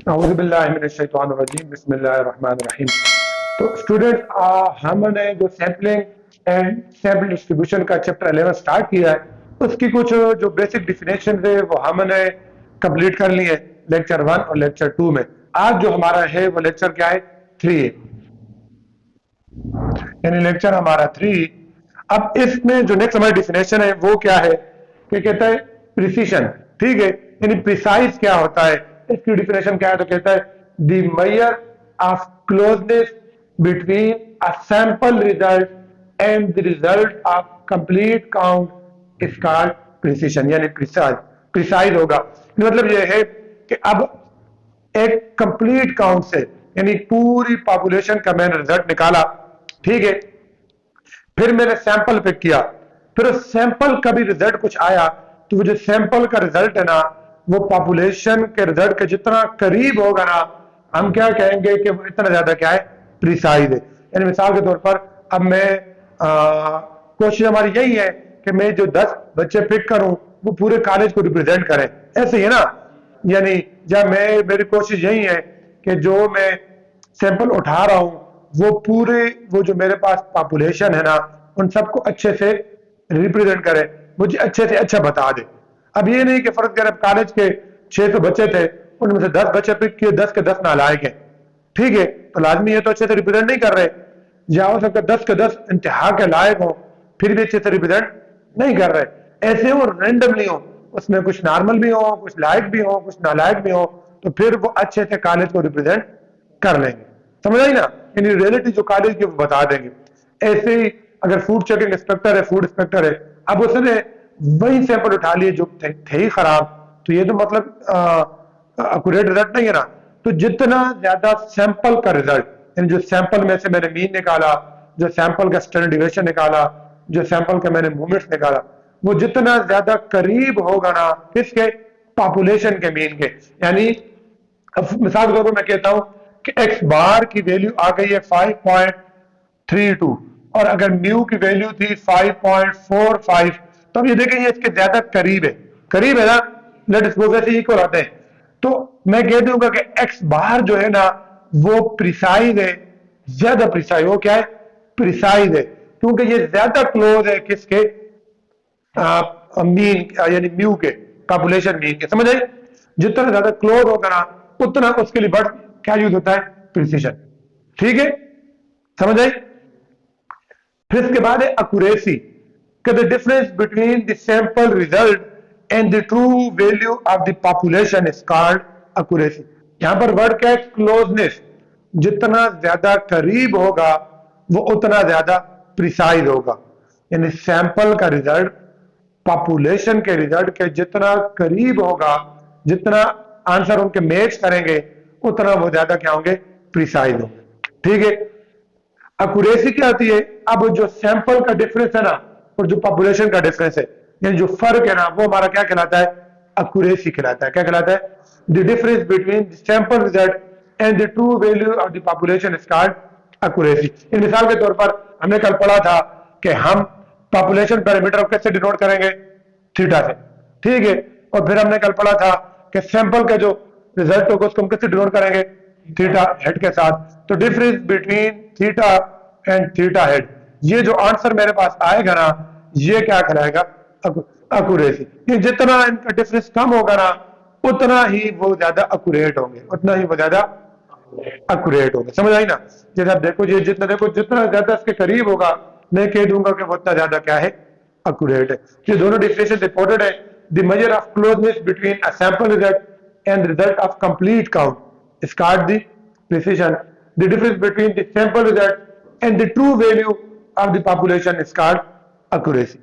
औज़ुबिल्लाहिमिनश्शैतानिर्रजीम बिस्मिल्लाहिर्रहमानिर्रहीम। तो स्टूडेंट, हमने जो सैम्पलिंग एंड सैम्पल डिस्ट्रीब्यूशन का चैप्टर 11 स्टार्ट किया है, उसकी कुछ जो बेसिक डिफिनेशन है वो हमने कंप्लीट कर ली है लेक्चर 1 और लेक्चर 2 में। आज जो हमारा है वो लेक्चर क्या है, 3 है, यानी लेक्चर हमारा 3। अब इसमें जो नेक्स्ट हमारी डिफिनेशन है वो क्या है कि कहता है प्रिसीशन। ठीक है, यानी प्रिसाइज क्या होता है, इसकी डिफिनेशन क्या है, तो कहता है the measure of closeness between a sample result and the result of complete count is called precision, यानी प्रिसाइज। प्रिसाइज होगा मतलब यह है कि अब एक कंप्लीट काउंट से, यानी पूरी पॉपुलेशन का मैंने रिजल्ट निकाला, ठीक है, फिर मैंने सैंपल पिक किया, फिर उस सैंपल का भी रिजल्ट कुछ आया, तो वो जो सैंपल का रिजल्ट है ना, वो पॉपुलेशन के रिजल्ट के जितना करीब होगा ना, हम क्या कहेंगे कि वो इतना ज्यादा क्या है, प्रिसाइज है। यानी मिसाल के तौर पर अब मैं कोशिश हमारी यही है कि मैं जो 10 बच्चे पिक करूं वो पूरे कॉलेज को रिप्रेजेंट करें, ऐसे ही है ना। यानी जब मेरी कोशिश यही है कि जो मैं सैंपल उठा रहा हूं वो पूरे, वो जो मेरे पास पॉपुलेशन है ना, उन सबको अच्छे से रिप्रेजेंट करे, मुझे अच्छे से अच्छा बता दे। अब ये नहीं कि फर्ज करें कॉलेज के 600 बच्चे थे, उनमें से 10 बच्चे पिक किए, 10 के 10 नालायक हैं, ठीक है, तो लाजमी ये तो अच्छे से रिप्रेजेंट नहीं कर रहे। या हो सकता है 10 के 10 इंतहा के लायक हो, फिर भी अच्छे से रिप्रेजेंट नहीं कर रहे। ऐसे हो रैंडमली हो, उसमें कुछ नॉर्मल भी हो, कुछ लायक भी हो, कुछ नालायक भी हो, तो फिर वो अच्छे से कॉलेज को रिप्रेजेंट कर लेंगे। समझ आई ना, यानी रियलिटी जो कॉलेज की वो बता देंगे। ऐसे ही अगर फूड चेकिंग इंस्पेक्टर है, फूड इंस्पेक्टर है, अब उसने वही सैंपल उठा लिए जो थे ही खराब, तो ये तो मतलब एक्यूरेट रिजल्ट नहीं है ना। तो जितना ज्यादा सैंपल का रिजल्ट, यानी जो सैंपल में से मैंने मीन निकाला, जो सैंपल का स्टैंडर्ड डिविएशन निकाला, जो सैंपल का मैंने मूवमेंट्स निकाला, वो जितना ज्यादा करीब होगा ना किसके, पॉपुलेशन के मीन के। यानी मिसाल के तौर पर मैं कहता हूं कि एक्स बार की वैल्यू आ गई है 5.32 और अगर म्यू की वैल्यू थी 5.45, तो अब ये देखें ये इसके ज्यादा करीब है ना, लेट सपोज ऐसे इक्वल आते हैं, तो मैं कह दूंगा कि एक्स बार जो है ना वो प्रिसाइज है, ज्यादा प्रिसाइज। वो क्या है, प्रिसाइज है, क्योंकि ये ज्यादा क्लोज है किसके, मीन यानी म्यू के, पॉपुलेशन मीन के। समझ आई, जितना ज्यादा क्लोज होगा ना उतना उसके लिए वर्ड क्या यूज होता है, प्रिसीजन। ठीक है, समझ आई। फिर इसके बाद है एक्यूरेसी, कि the difference between the sample result and the true value of the population is called accuracy. यहां पर वर्ड क्या है, क्लोजनेस। जितना ज्यादा करीब होगा वो उतना ज्यादा प्रिसाइज होगा, यानी सैंपल का रिजल्ट पॉपुलेशन के रिजल्ट के जितना करीब होगा, जितना आंसर उनके मैच करेंगे, उतना वो ज्यादा क्या होंगे, प्रिसाइज होंगे। ठीक है, एक्यूरेसी क्या होती है, अब जो सैंपल का डिफरेंस है ना और जो पॉपुलेशन का डिफरेंस है, यानी जो फर्क है ना, वो हमारा क्या कहलाता है, एक्यूरेसी कहलाता है। क्या कहलाता है, the difference between the sample result and the true value of the population is called accuracy. इन मिसाल के तौर पर हमने कल पढ़ा था कि हम पॉपुलेशन पैरामीटर को कैसे डिनोट करेंगे, थीटा से, ठीक है, और फिर हमने कल पढ़ा था कि सैंपल का जो रिजल्ट होगा उसको हम कैसे डिनोट करेंगे, थीटा हेड के साथ। तो difference between theta and theta head, ये जो आंसर मेरे पास आएगा ना, ये क्या कहलाएगा, एक्यूरेसी। ये जितना इनका डिफरेंस कम होगा ना उतना ही वो ज्यादा एक्यूरेट होंगे, उतना ही वो ज्यादा एक्यूरेट होंगे। समझ आई ना। जैसे आप देखो, ये जितना ज्यादा इसके करीब होगा, मैं कह दूंगा कि वो उतना ज्यादा क्या है, एक्यूरेट है। ये दोनों डिफिनेशन रिपोर्टेड है। The measure of closeness between a sample result and result of complete count is called the precision. The difference between the sample result and the true value of the population is called accuracy.